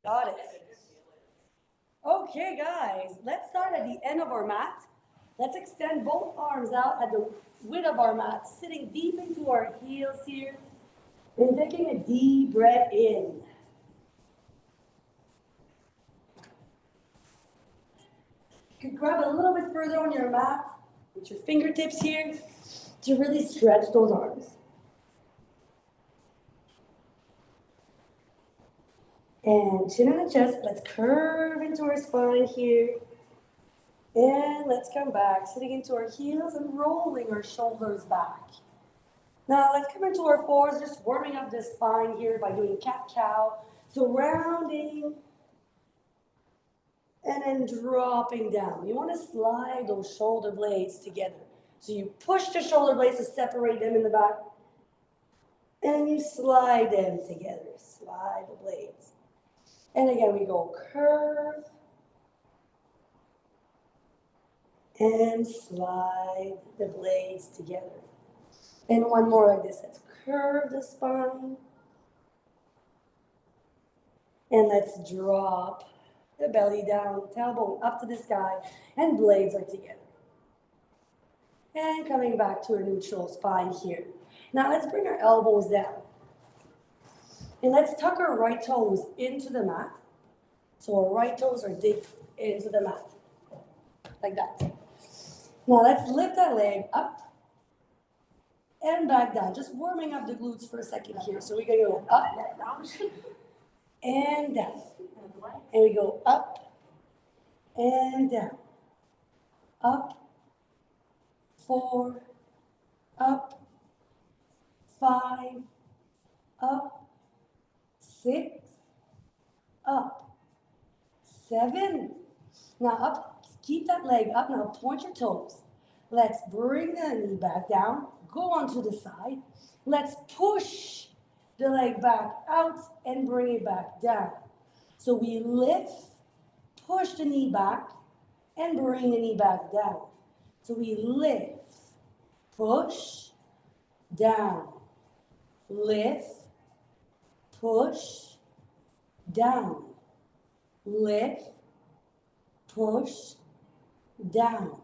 Got it. Okay, guys, let's start at the end of our mat. Let's extend both arms out at the width of our mat, sitting deep into our heels here, and taking a deep breath in. You can grab a little bit further on your mat with your fingertips here to really stretch those arms. And chin in the chest, let's curve into our spine here. And let's come back, sitting into our heels and rolling our shoulders back. Now let's come into our fours, just warming up the spine here by doing cat-cow. So rounding and then dropping down. You want to slide those shoulder blades together. So you push the shoulder blades to separate them in the back. And you slide them together. Slide the blades. And again, we go curve and slide the blades together. And one more like this. Let's curve the spine. And let's drop the belly down, tailbone up to the sky, and blades are together. And coming back to a neutral spine here. Now let's bring our elbows down. And let's tuck our right toes into the mat. So our right toes are digged into the mat. Like that. Now let's lift that leg up and back down. Just warming up the glutes for a second here. So we're going to go up and down. And we go up and down. Up, 4, up, 5, up, 6, up, 7. Now up, keep that leg up. Now point your toes. Let's bring the knee back down. Go onto the side. Let's push the leg back out and bring it back down. So we lift, push the knee back, and bring the knee back down. So we lift, push, down, lift, push, down, lift, push, down,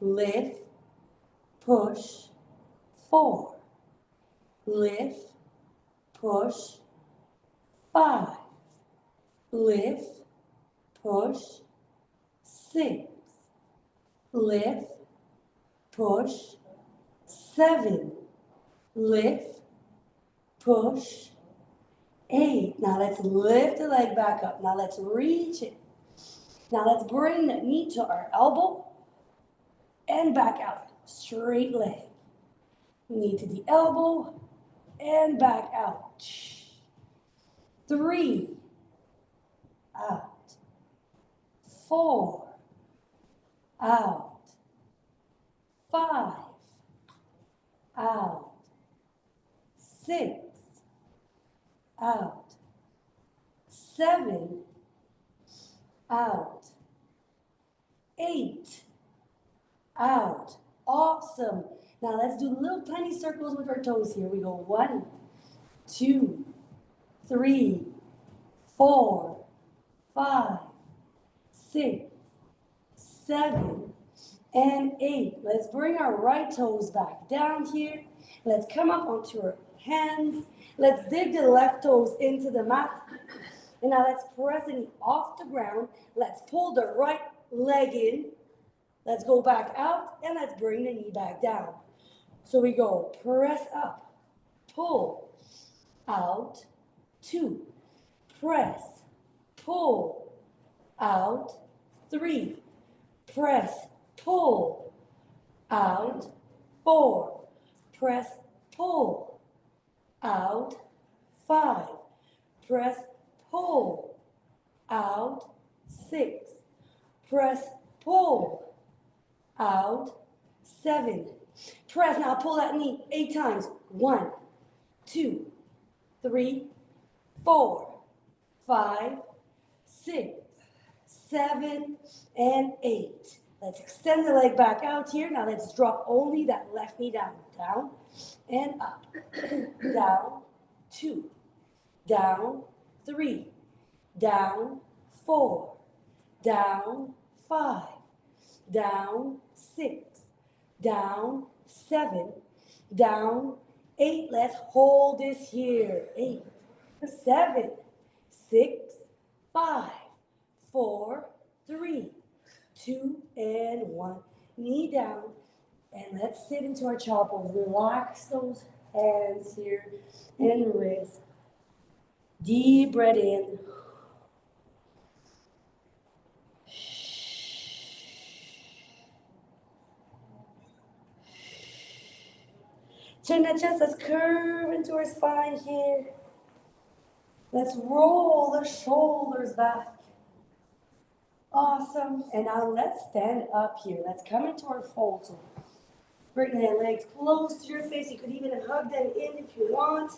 lift, push, 4, lift, push, 5, lift, push, 6, lift, push, 7, lift, push, 8. Now let's lift the leg back up. Now let's reach it. Now let's bring the knee to our elbow and back out. Straight leg. Knee to the elbow and back out. 3, out. 4, out. 5, out. 6, out. 7, out. 8, out. Awesome. Now let's do little tiny circles with our toes here. We go 1, 2, 3, 4, 5, 6, 7, and 8. Let's bring our right toes back down here. Let's come up onto our hands. Let's dig the left toes into the mat. And now let's press the knee off the ground. Let's pull the right leg in. Let's go back out and let's bring the knee back down. So we go press up, pull, out, 2, press, pull, out, 3, press, pull, out, 4, press, pull, out, 5, press, pull, out, 6, press, pull, out, 7, press. Now pull that knee 8 times. 1, 2, 3, 4, 5, 6, 7, and 8. Let's extend the leg back out here. Now let's drop only that left knee down. Down and up. Down, 2. Down, 3. down 4, down 5, down 6, down 7, down 8. Let's hold this here. 8, 7, 6, 5, 4, 3, 2, and 1. Knee down. And let's sit into our child pose. Relax those hands here and wrists. Deep breath in. Turn the chest, let's curve into our spine here. Let's roll the shoulders back. Awesome. And now let's stand up here. Let's come into our fold. So bring the legs close to your face. You could even hug them in if you want.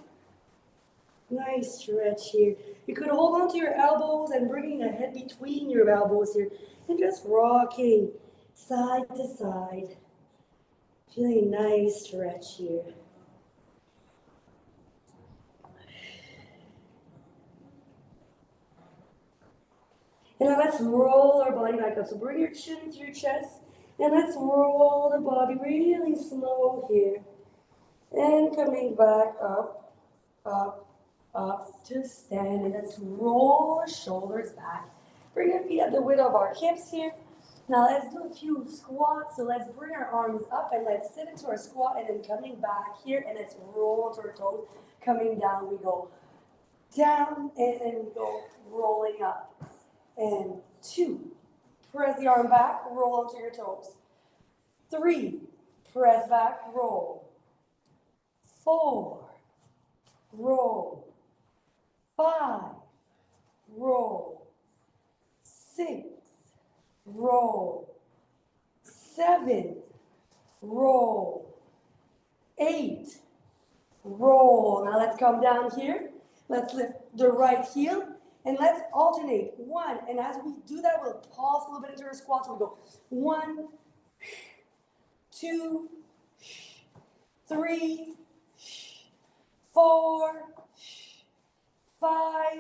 Nice stretch here. You could hold on to your elbows and bringing the head between your elbows here. And just rocking side to side. Feeling nice stretch here. And now let's roll our body back up. So bring your chin into your chest. And let's roll the body really slow here. And coming back up, up, up to stand. And let's roll the shoulders back. Bring your feet at the width of our hips here. Now let's do a few squats. So let's bring our arms up and let's sit into our squat and then coming back here and let's roll to our toes. Coming down, we go down and then we go rolling up. And 2, press the arm back, roll onto your toes. 3, press back, roll. 4, roll. 5, roll. 6, roll. 7, roll. 8, roll. Now let's come down here. Let's lift the right heel and let's alternate. 1, and as we do that, we'll pause a little bit into our squats. We'll go 1, 2, 3, 4, 5,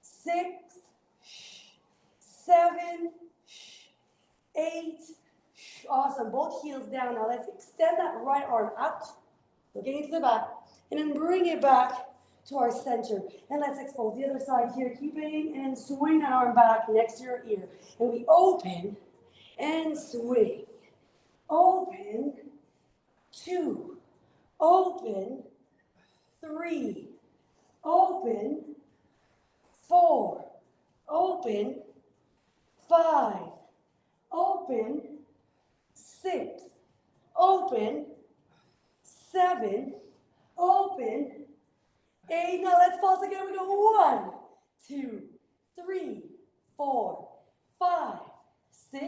6, 7, 8. Awesome. Both heels down. Now let's extend that right arm out, looking into the back, and then bring it back to our center. And let's expose the other side here, keeping and swing that arm back next to your ear. And we open and swing. Open, 2, open, 3, open, 4, open, 5, open, 6, open, 7, open, 8. Now let's pause again. We go 1, 2, 3, 4, 5, 6,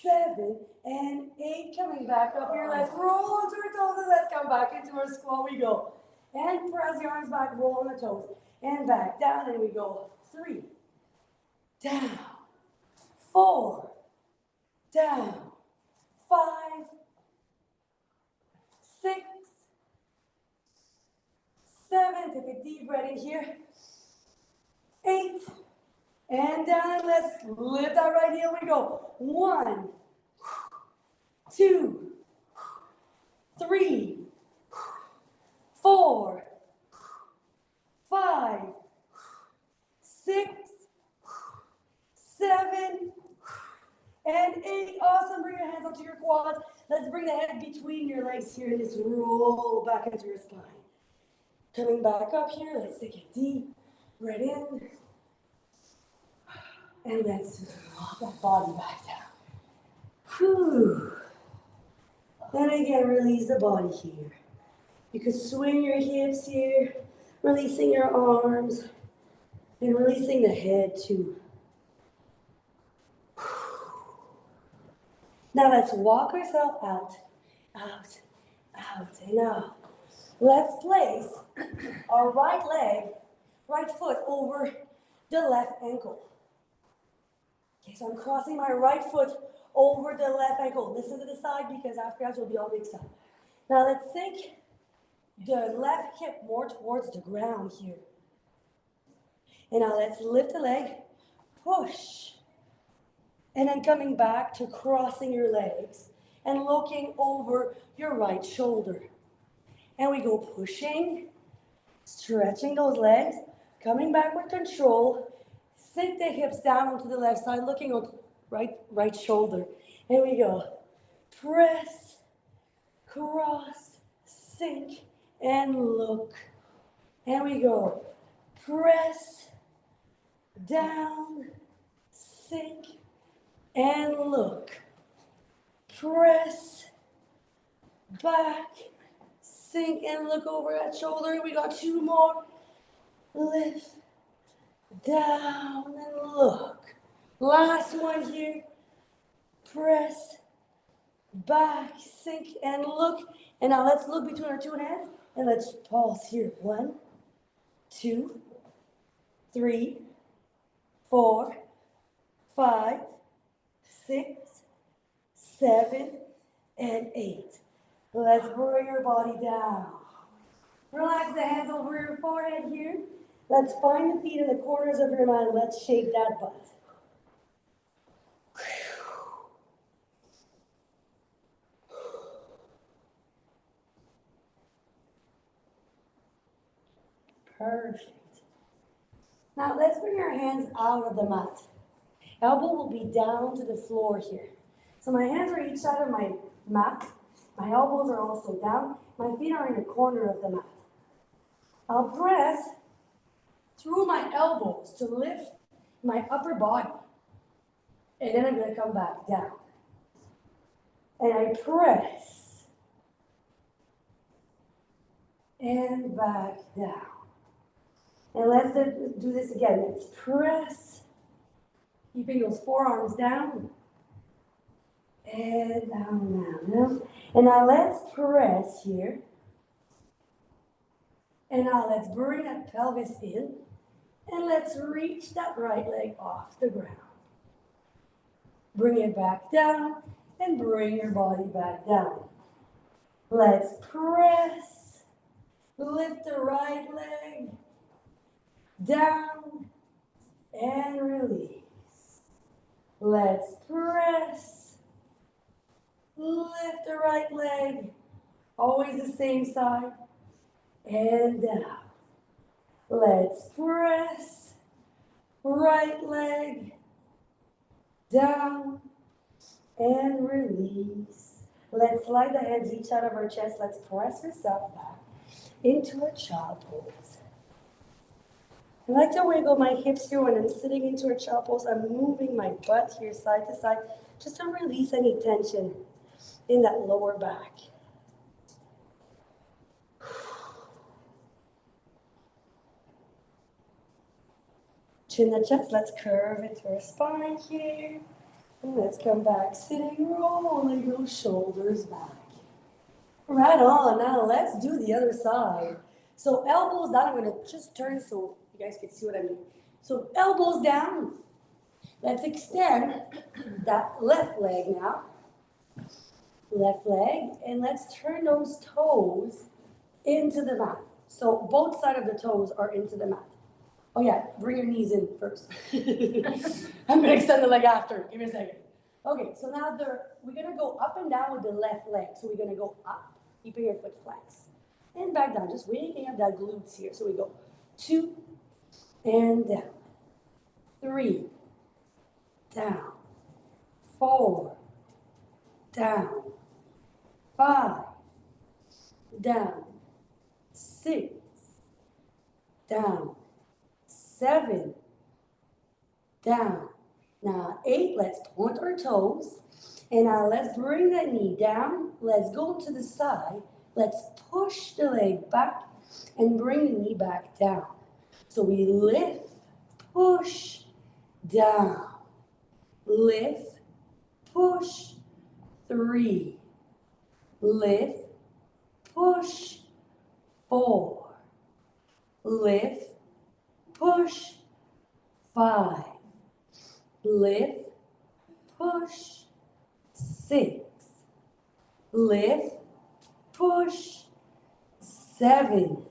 7, and 8. Coming back up here. Let's roll onto our toes and let's come back into our squat. We go. And press the arms back, roll on the toes. And back, down, and we go. 3, down, 4, down, 5, 6, 7. Take a deep breath in here. 8. And down. Let's lift that right heel. We go. 1, 2, 3, 4, 5, 6, 7, and 8. Awesome. Bring your hands up to your quads. Let's bring the head between your legs here and just roll back into your spine. Coming back up here, let's take a deep breath in. And let's drop that body back down. Whew. And again, release the body here. You can swing your hips here, releasing your arms, and releasing the head too. Now let's walk ourselves out, out, out, and out. Let's place our right foot over the left ankle. Okay, so I'm crossing my right foot over the left ankle. Listen to the side because after that you'll be all mixed up. Now let's sink the left hip more towards the ground here. And now let's lift the leg, push. And then coming back to crossing your legs and looking over your right shoulder. And we go pushing, stretching those legs, coming back with control. Sink the hips down onto the left side, looking on right shoulder. And we go press, cross, sink, and look. And we go press, down, sink, and look. Press, back, sink, and look over that shoulder. We got two more. Lift, down, and look. Last one here. Press, back, sink, and look. And now let's look between our two hands. And let's pause here. 1, 2, 3, 4, 5, 6, 7, and 8. Let's bring your body down. Relax the hands over your forehead here. Let's find the feet in the corners of your mat. Let's shake that butt. Perfect. Now let's bring our hands out of the mat. Elbow will be down to the floor here. So my hands are each side of my mat. My elbows are also down. My feet are in the corner of the mat. I'll press through my elbows to lift my upper body. And then I'm going to come back down. And I press. And back down. And let's do this again. Let's press. Keeping those forearms down. And down, down. And now let's press here. And now let's bring that pelvis in. And let's reach that right leg off the ground. Bring it back down. And bring your body back down. Let's press. Lift the right leg. Down. And release. Let's press. Lift the right leg. Always the same side. And down. Let's press. Right leg. Down. And release. Let's slide the hands each out of our chest. Let's press yourself back into a child pose. I like to wiggle my hips here when I'm sitting into a child pose. I'm moving my butt here side to side just to release any tension in that lower back. Chin the chest. Let's curve it to our spine here. And let's come back sitting, rolling those shoulders back. Right on. Now let's do the other side. So elbows down. I'm going to just turn so you guys can see what I mean. So elbows down. Let's extend that left leg now. Left leg. And let's turn those toes into the mat. So both sides of the toes are into the mat. Oh yeah, bring your knees in first. I'm going to extend the leg after. Give me a second. Okay, so now we're going to go up and down with the left leg. So we're going to go up, keeping your foot flexed. And back down, just waking up that glutes here. So we go 2, and down. 3, down. 4, down. 5, down. 6, down. 7, down. Now 8, let's point our toes. And now let's bring that knee down. Let's go to the side. Let's push the leg back and bring the knee back down. So we lift, push, down. Lift, push, 3. Lift, push, 4. Lift, push, 5. Lift, push, 6. Lift, push, 7.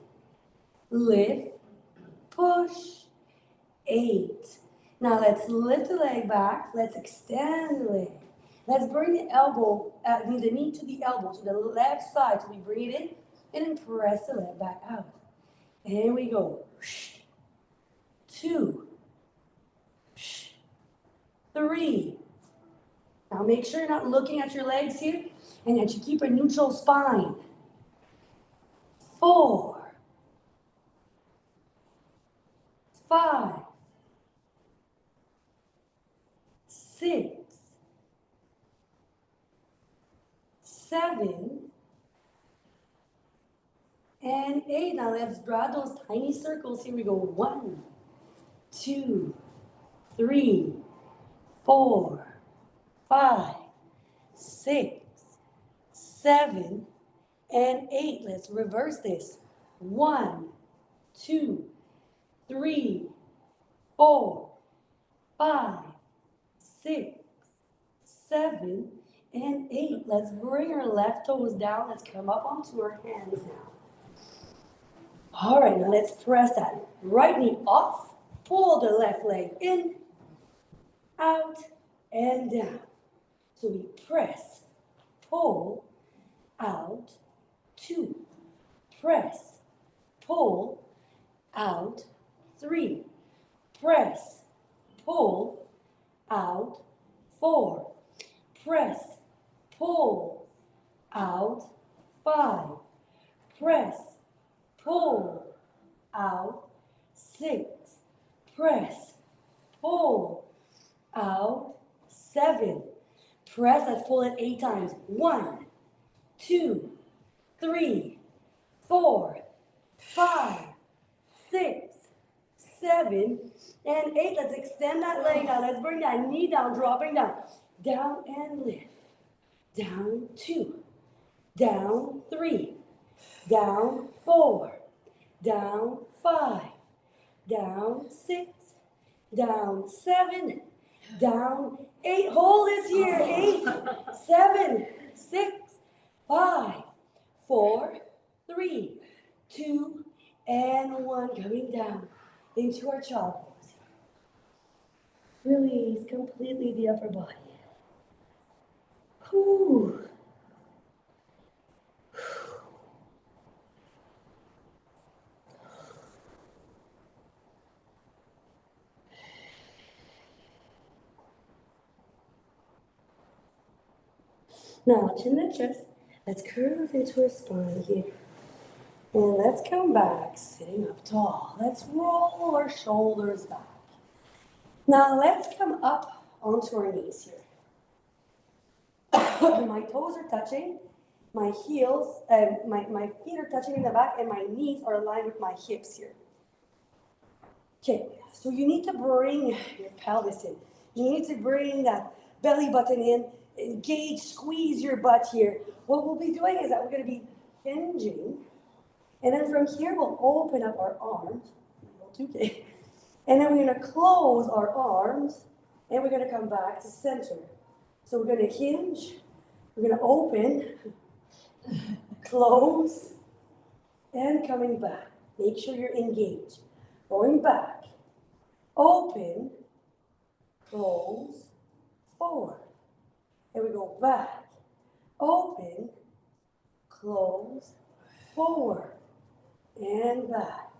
Lift, push, 8. Now let's lift the leg back. Let's extend the leg. Let's bring the elbow, the knee to the elbow, to the left side. So we bring it in and then press the leg back out. And we go. 2, 3. Now make sure you're not looking at your legs here and that you keep a neutral spine. 4, 5, 6, 7, and 8. Now let's draw those tiny circles. Here we go. 1, 2, 3, 4, 5, 6, 7, and 8. Let's reverse this. 1, 2, 3, 4, 5, 6, 7, and 8. Let's bring our left toes down. Let's come up onto our hands now. All right, now let's press that right knee off. Pull the left leg in, out, and down. So we press, pull, out, 2. Press, pull, out, 3. Press, pull, out, 4. Press, pull, out, 5. Press, pull, out, 6. Press, pull, out, 7. Press, let's pull it 8 times. 1, 2, 3, 4, 5, 6, 7, and 8. Let's extend that leg now. Let's bring that knee down, dropping down. Down and lift. Down 2. Down 3. Down 4. Down 5. Down 6. Down 7. Down 8. Hold this here. 8, 7, 6, 5, 4, 3, 2, and 1. Coming down into our child pose. Release completely the upper body. Whew. Now, chin and chest. Let's curve into our spine here. And let's come back, sitting up tall. Let's roll our shoulders back. Now, let's come up onto our knees here. My toes are touching. My heels, my feet are touching in the back, and my knees are aligned with my hips here. Okay, so you need to bring your pelvis in. You need to bring that belly button in. Engage, squeeze your butt here. What we'll be doing is that we're going to be hinging. And then from here, we'll open up our arms. Okay. And then we're going to close our arms. And we're going to come back to center. So we're going to hinge. We're going to open. Close. And coming back. Make sure you're engaged. Going back. Open. Close. Forward. And we go back, open, close, forward, and back.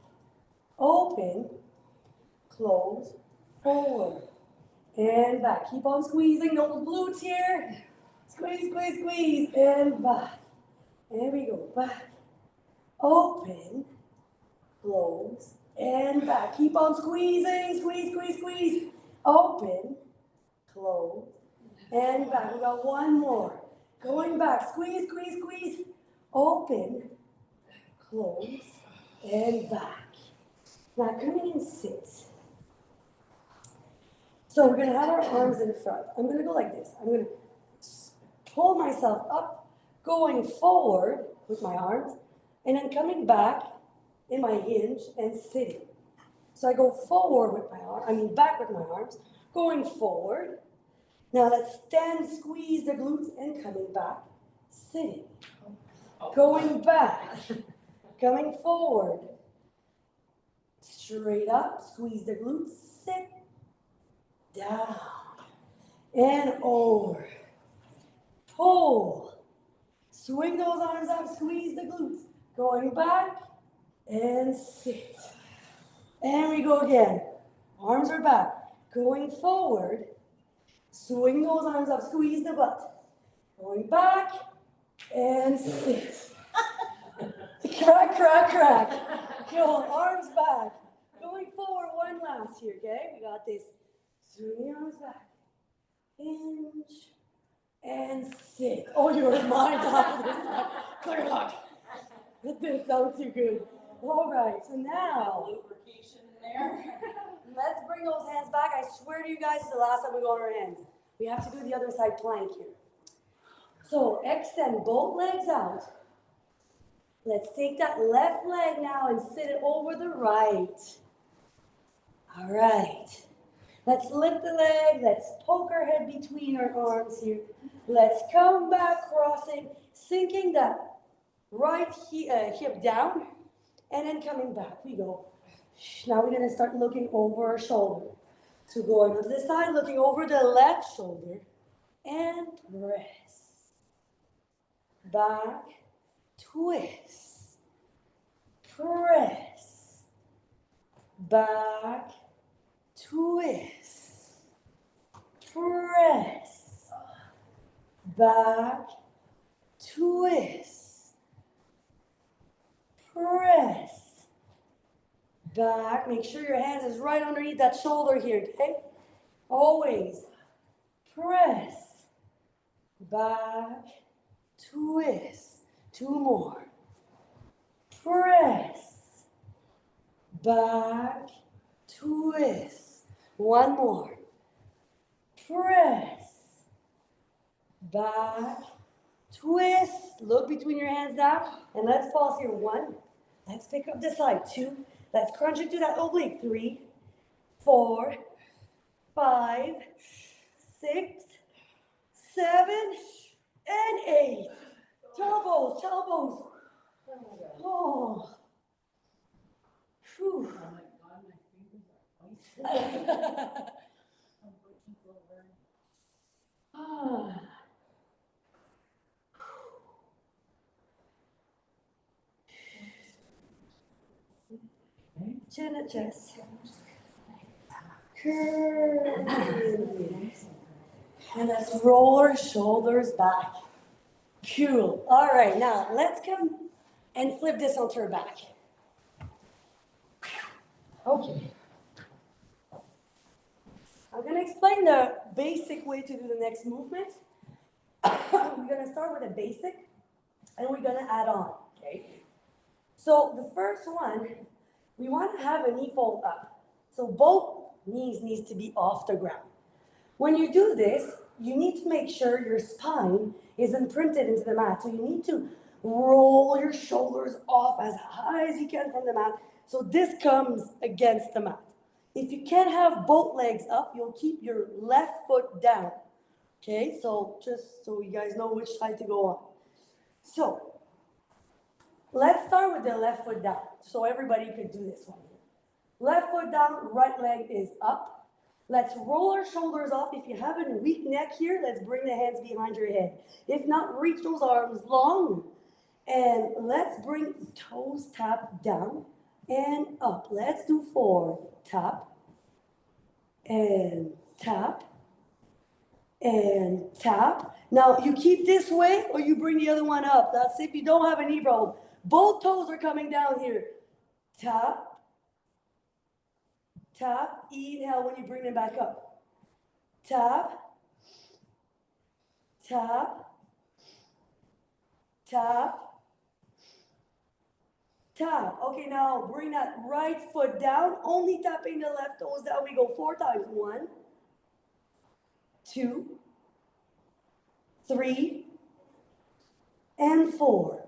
Open, close, forward, and back. Keep on squeezing those glutes here. Squeeze, squeeze, squeeze, and back. And we go back, open, close, and back. Keep on squeezing, squeeze, squeeze, squeeze. Open, close, and back. We got one more. Going back. Squeeze, squeeze, squeeze. Open. Close. And back. Now coming in, sit. So we're going to have our arms in front. I'm going to go like this. I'm going to pull myself up, going forward with my arms, and then coming back in my hinge and sitting. So I go forward with my arms, back with my arms, going forward. Now let's stand, squeeze the glutes, and coming back, sitting. Going back, coming forward, Straight up, squeeze the glutes, sit, down, and over. Pull. Swing those arms up, squeeze the glutes. Going back, and sit. And we go again. Arms are back. Going forward, swing those arms up, squeeze the butt. Going back, and sit. Crack, crack, crack. Go, arms back. Going forward, one last here, okay? We got this. Swing the arms back. Hinge. And sit. Oh, you're my God. Clear luck. That didn't sound too good. All right, so now, lubrication in there. let's bring those hands back. I swear to you guys, it's the last time we go on our hands. We have to do the other side plank here. So extend both legs out. Let's take that left leg now and sit it over the right. All right. Let's lift the leg. Let's poke our head between our arms here. Let's come back, crossing, sinking that right hip down, and then coming back. We go. Now we're going to start looking over our shoulder. So going to this side, looking over the left shoulder, and press. Back, twist, press, back, twist, press, back, twist, press, back. Make sure your hands is right underneath that shoulder here, okay? Always press, back, twist. Two more. Press, back, twist. One more. Press, back, twist. Look between your hands now. And let's pause here. One. Let's pick up this side. Two. Let's crunch into that oblique. 3, 4, 5, 6, 7, and 8. Elbows, elbows. Oh. Whew. Oh my God, my fingers are icy. I'm working over. Ah. Chin at chest. Curve. And let's roll our shoulders back. Cool. All right, now let's come and flip this onto our back. Okay. I'm going to explain the basic way to do the next movement. We're going to start with a basic, and we're going to add on, okay? So the first one, we want to have a knee fold up. So both knees needs to be off the ground. When you do this, you need to make sure your spine is imprinted into the mat. So you need to roll your shoulders off as high as you can from the mat. So this comes against the mat. If you can't have both legs up, you'll keep your left foot down. Okay, so just so you guys know which side to go on. So let's start with the left foot down. So everybody could do this one. Left foot down, right leg is up. Let's roll our shoulders off. If you have a weak neck here, let's bring the hands behind your head. If not, reach those arms long. And let's bring toes tap down and up. Let's do 4. Tap. And tap. And tap. Now, you keep this way or you bring the other one up. That's if you don't have a knee problem. Both toes are coming down here. Tap. Tap, inhale when you bring them back up. Tap, tap, tap, tap. Okay, now bring that right foot down, only tapping the left toes down. We go 4 times. 1, 2, 3, and 4.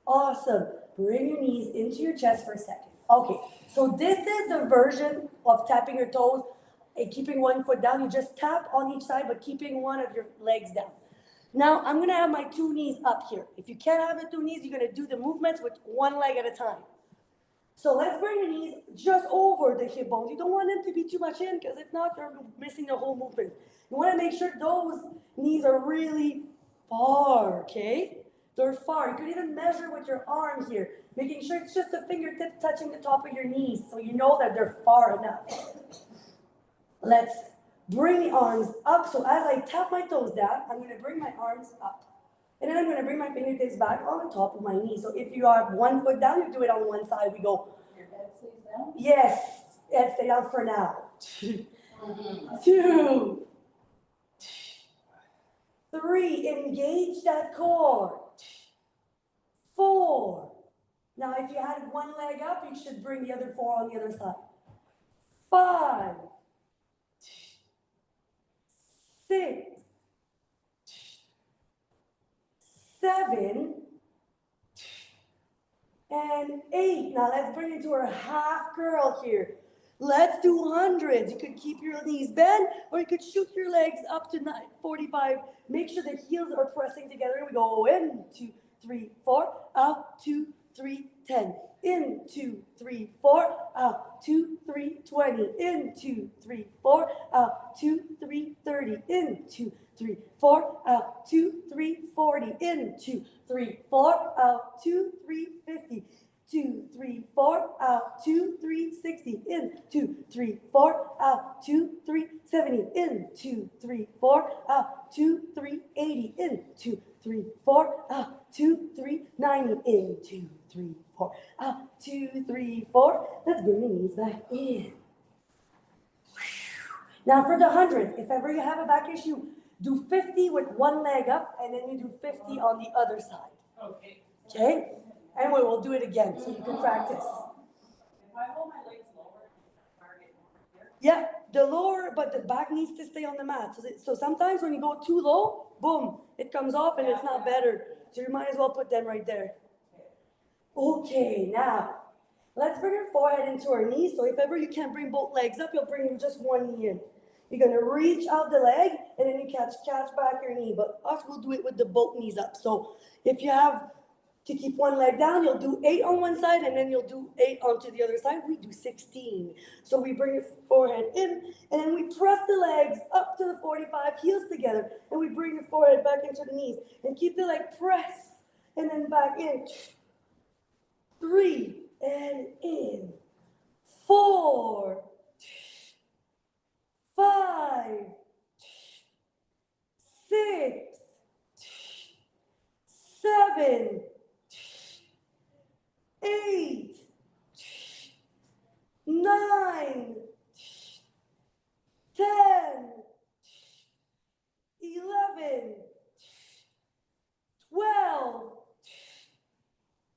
Awesome. Bring your knees into your chest for a second. Okay, so this is the version of tapping your toes and keeping one foot down. You just tap on each side, but keeping one of your legs down. Now, I'm going to have my 2 knees up here. If you can't have the 2 knees, you're going to do the movements with one leg at a time. So let's bring the knees just over the hip bones. You don't want them to be too much in because if not, you're missing the whole movement. You want to make sure those knees are really far, okay? They're far. You can even measure with your arm here, making sure it's just the fingertip touching the top of your knees so you know that they're far enough. Let's bring the arms up. So as I tap my toes down, I'm going to bring my arms up. And then I'm going to bring my fingertips back on the top of my knee. So if you have one foot down, you do it on one side. We go. Your head stays down? Yes. Head stay down for now. 2, 3. Engage that core. 4. Now if you had one leg up, you should bring the other 4 on the other side. 5, 6, 7, and 8. Now let's bring it to our half curl here. Let's do hundreds. You could keep your knees bent, or you could shoot your legs up to 45. Make sure the heels are pressing together. We go in, 2, 3, 4, out, 2, 3, 10. In, 2, 3, 4, out, 2, 3, 20. In, 2, 3, 4, out, 2, 3, 30. In, 2, 3, 4, out, 2, 3, 40. In, 2, 3, 4, out, 2, 3, 50. 2, 3, 4, out, 2, 3, 60, in, 2, 3, 4, out, 2, 3, 70, in, 2, 3, 4, out, 2, 3, 80, in, 2, 3, 4, out, 2, 3, 90, in, 2, 3, 4, out, 2, 3, 4. Let's bring the knees back in. Now for the hundreds, if ever you have a back issue, do 50 with one leg up, and then you do 50 on the other side. Okay. Okay? And we will do it again so you can practice. If I hold my legs lower, target more here. Yeah, the lower, but the back needs to stay on the mat. So sometimes when you go too low, boom, it comes off and it's not better. So you might as well put them right there. Okay, now let's bring our forehead into our knees. So if ever you can't bring both legs up, you'll bring just one knee in. You're gonna reach out the leg and then you catch back your knee. But us, we'll do it with the both knees up. So if you have to keep one leg down, you'll do 8 on one side and then you'll do 8 onto the other side. We do 16. So we bring your forehead in and then we press the legs up to the 45, heels together, and we bring your forehead back into the knees and keep the leg pressed and then back in. 3 and in. 4, 5, 6, 7, 8, 9, 10, 11, 12,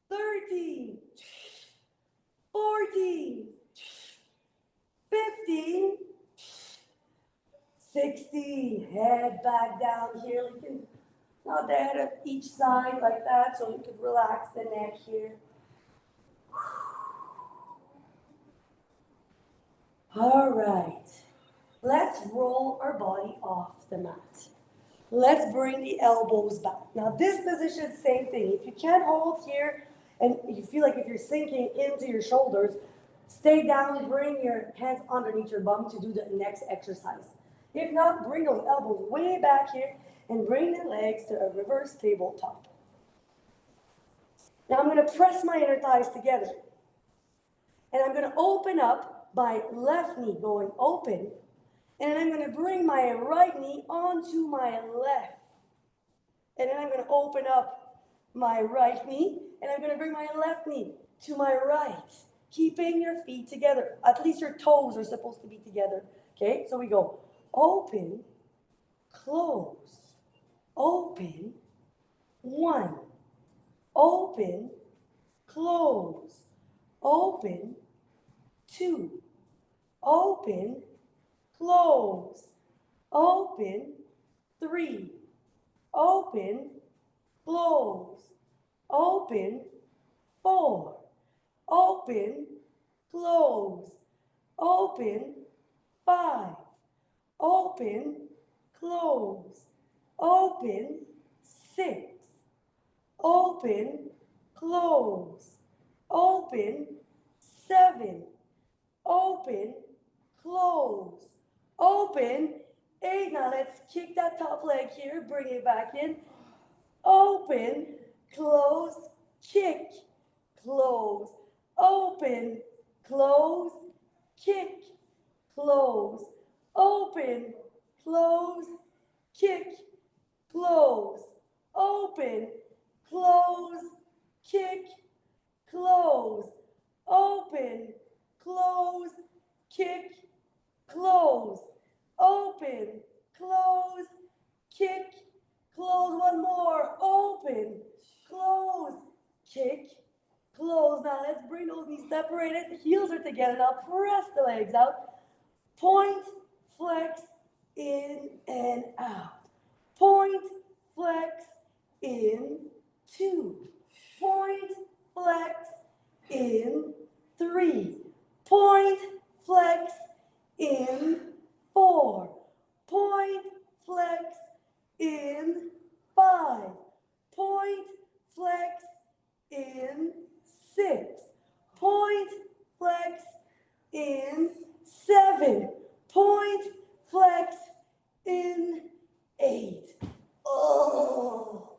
13, 14, 15, 16. Head back down here. You can nod the head of each side like that so you can relax the neck here. All right. Let's roll our body off the mat. Let's bring the elbows back. Now this position, same thing. If you can't hold here and you feel like if you're sinking into your shoulders, stay down, bring your hands underneath your bum to do the next exercise. If not, bring those elbows way back here and bring the legs to a reverse tabletop. Now I'm going to press my inner thighs together. And I'm going to open up my left knee going open. And then I'm going to bring my right knee onto my left. And then I'm going to open up my right knee. And I'm going to bring my left knee to my right. Keeping your feet together. At least your toes are supposed to be together. Okay, so we go open, close, open, 1, open, close, open, 2, open, close, open, 3, open, close, open, 4, open, close, open, 5, open, close, open, 6, open, close, open, 7, open, close, open, 8. Now let's kick that top leg here, bring it back in, open, close, kick, close, open, close, kick, close, open, close, kick, close, open, close, kick, close, open, close, kick, close, open, close, kick, close. One more, open, close, kick, close. Now let's bring those knees separated, the heels are together. Now press the legs out, point, flex, in and out. Point, flex, in, 2. Point, flex, in, 3. Point, flex, in, 4. Point, flex, in, 5. Point, flex, in, 6. Point, flex, in, 7. Point, flex, in, 8. Oh,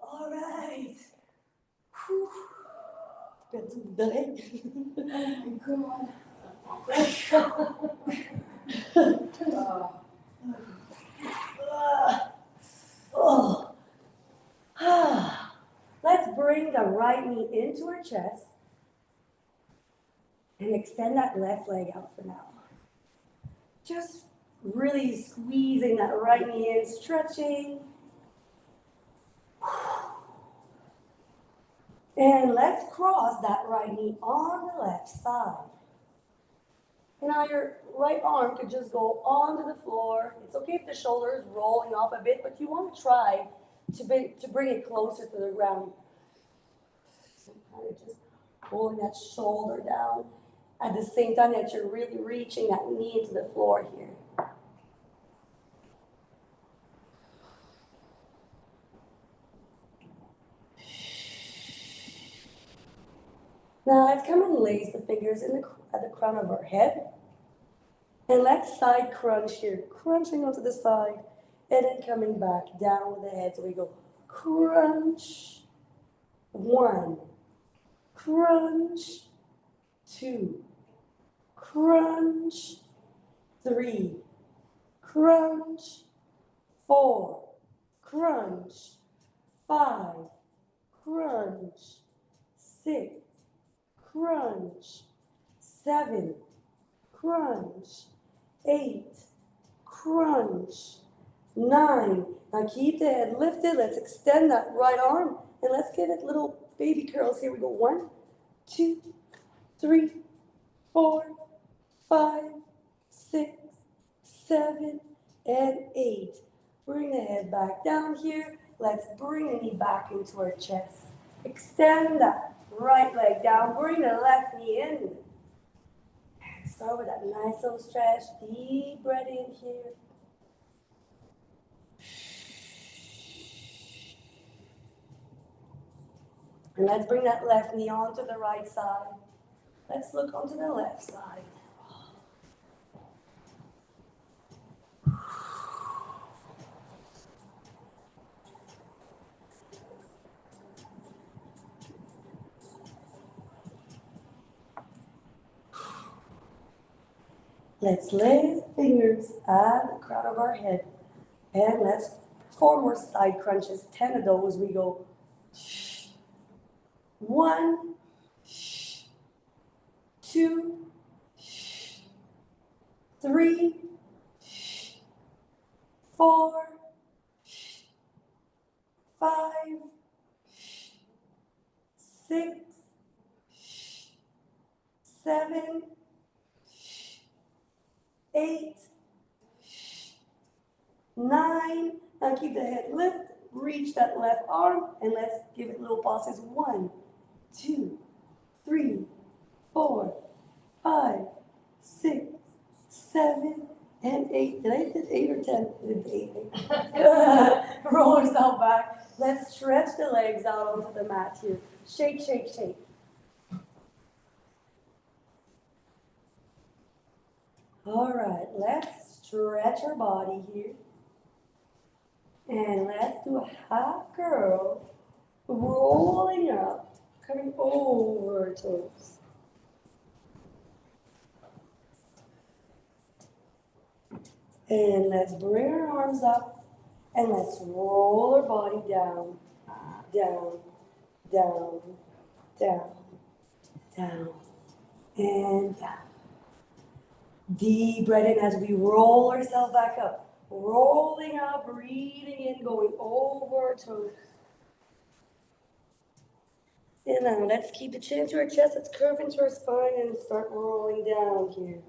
all right. Whew. Been some day. Come on. Oh. Let's bring the right knee into our chest and extend that left leg out for now. Just really squeezing that right knee in, stretching. And let's cross that right knee on the left side. And now your right arm could just go onto the floor. It's okay if the shoulder is rolling off a bit, but you want to try to bring it closer to the ground. So kind of just pulling that shoulder down at the same time that you're really reaching that knee into the floor here. Now let's come and lace the fingers at the crown of our head. And let's side crunch here, crunching onto the side, and then coming back down with the head. So we go crunch, 1, crunch, 2, crunch, 3, crunch, 4, crunch, 5, crunch, 6, crunch, 7, crunch, 8, crunch, 9. Now keep the head lifted. Let's extend that right arm and let's give it little baby curls. Here we go. 1, 2, 3, 4, 5, 6, 7, and 8. Bring the head back down here. Let's bring the knee back into our chest. Extend that right leg down. Bring the left knee in. Start with that nice little stretch. Deep breath in here. And let's bring that left knee onto the right side. Let's look onto the left side. Let's lay the fingers at the crown of our head. And let's 4 more side crunches. 10 of those. We go 1, 2, 3, 4, 5, 6, 7, 8, 9. Now keep the head lift. Reach that left arm and let's give it little pauses. 1, 2, 3, 4, 5, 6, 7, and 8. Did I hit 8 or 10? I did 8. Roll yourself back. Let's stretch the legs out onto the mat here. Shake, shake, shake. All right, let's stretch our body here. And let's do a half curl, rolling up, coming over our toes. And let's bring our arms up and let's roll our body down, down, down, down, down, and down. Deep breath in as we roll ourselves back up. Rolling up, breathing in, going over our toes. And now let's keep the chin into our chest. Let's curve into our spine and start rolling down here.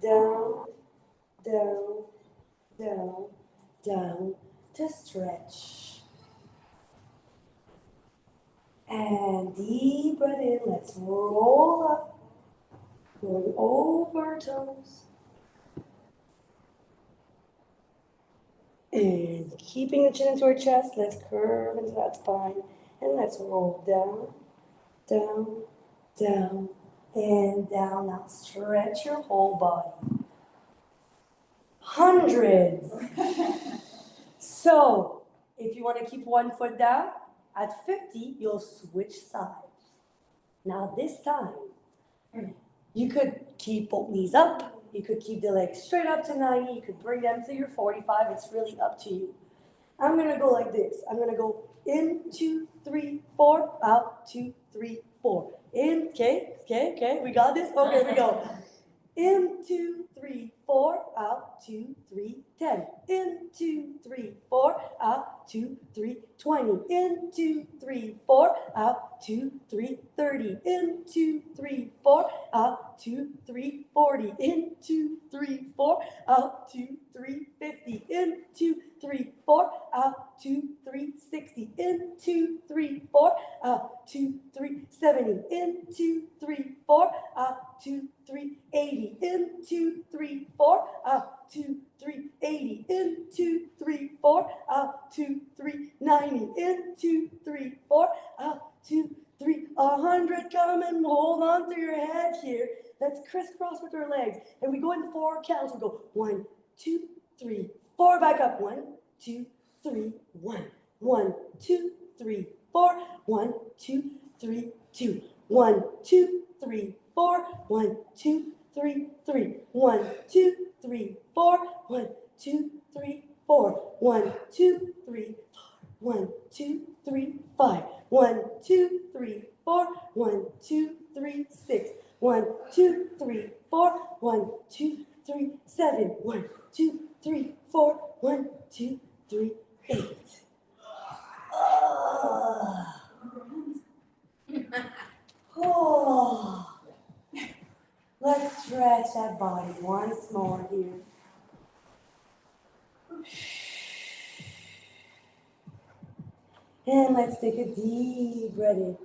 Down, down, down, down to stretch. And deep breath in. Let's roll up, going over our toes. And keeping the chin into our chest, let's curve into that spine. And let's roll down, down, down, and down. Now stretch your whole body. Hundreds. So, if you want to keep one foot down, at 50, you'll switch sides. Now this time, you could keep both knees up. You could keep the legs straight up to 90. You could bring them to your 45. It's really up to you. I'm going to go like this. I'm going to go in, 2, 3, 4, out, 2, 3, 4. In, okay. We got this? Okay, we go. In, 2, 3, 4, out, 2, 3, 10. In, 2, 3, 4, out, 2, 3, 20. In, 2, 3, 4, out, 2, 3, 30. In, 2, 3, 4, out, 2, 3, 40. In, 2, 3, 4, out, 2, 3, 50. In, 2, 3, 4, out, 2, 3, 60. In, 2, 3, 4, out, 2, 3, 70. In, 2, 3, 4, out, 2, 3, 80. In, 2, 3, 4, out, 2, 3, 80. In, 2, 3, 4, out, 2, 3, 90. In, 2, 3, 4, out, 2, 3, 100. Come and hold on to your head here. Let's crisscross with our legs. And we go in 4 counts. We go 1, 2, 3, 4. Back up. 1, 2, 3, 1. 1, 2, 3, 4. 1, 2, 3, 2. 1, 2, 3, 4. 1, 2, 3, 3. 1, 2, 3, 4. 1, 2, 3, 4. 1, 2, 3, 1, 2, 3, 5. 1, 2, 3, 4. 1, 2, 3, 6. 1, 2, 3, 4. 1, 2, 3, 7. 1, 2, 3, 4. 1, 2, 3, 8. Oh. Let's stretch that body once more here. And let's take a deep breath in.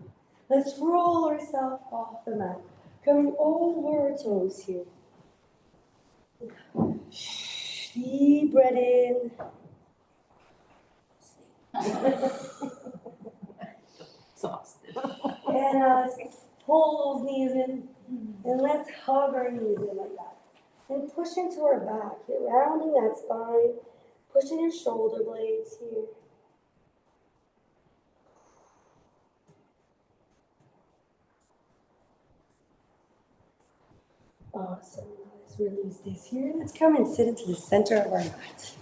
Let's roll ourselves off the mat, coming over our toes here. Deep breath in. Exhausted. And let's pull those knees in. And let's hug our knees in like that. And push into our back. You're rounding that spine. Pushing your shoulder blades here. Awesome. Let's release this here. Let's come and sit into the center of our mat.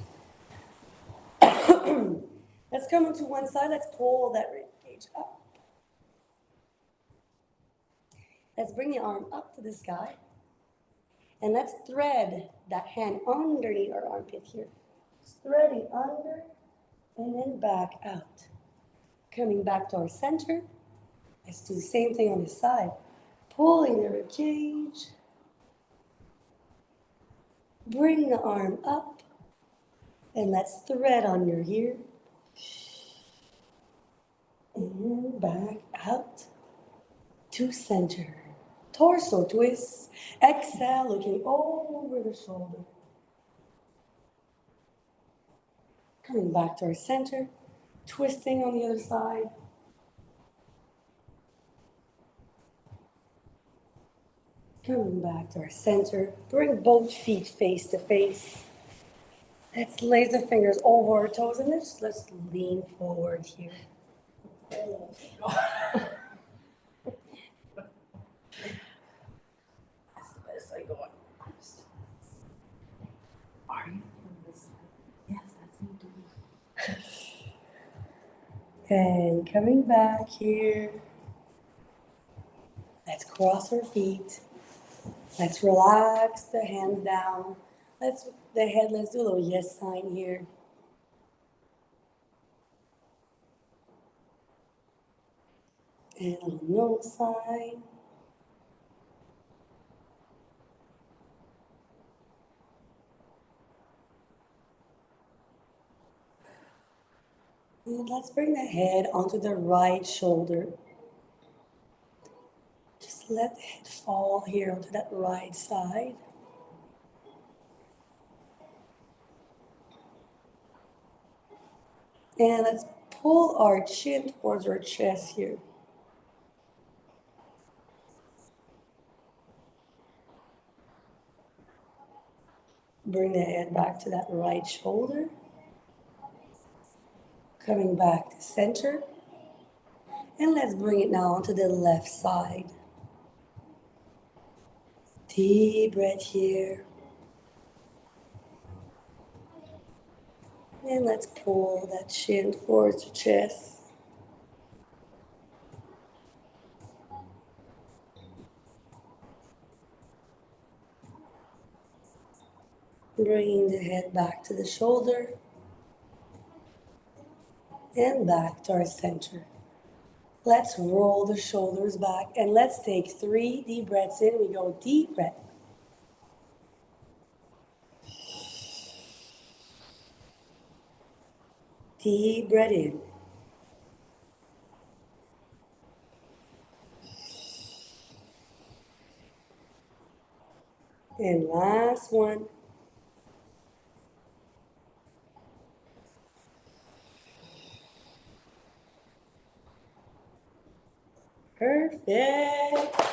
Let's come into one side. Let's pull that rib cage up. Let's bring the arm up to the sky. And let's thread that hand underneath our armpit here. Just threading under and then back out. Coming back to our center. Let's do the same thing on this side. Pulling the rib cage. Bring the arm up. And let's thread under here. And back out to center. Torso twist. Exhale, looking over the shoulder. Coming back to our center. Twisting on the other side. Coming back to our center. Bring both feet face to face. Let's lace the fingers over our toes and let's lean forward here. That's the best I got. Are you feeling this? Yes, that's me doing. And coming back here. Let's cross our feet. Let's relax the hands down. Let's do a little yes sign here. And a little no sign. And let's bring the head onto the right shoulder. Just let the head fall here onto that right side. And let's pull our chin towards our chest here. Bring the head back to that right shoulder. Coming back to center. And let's bring it now onto the left side. Deep breath here. And let's pull that chin towards the chest. Bringing the head back to the shoulder. And back to our center. Let's roll the shoulders back and let's take 3 deep breaths in. We go deep breath. Deep breath in. And last one. Perfect.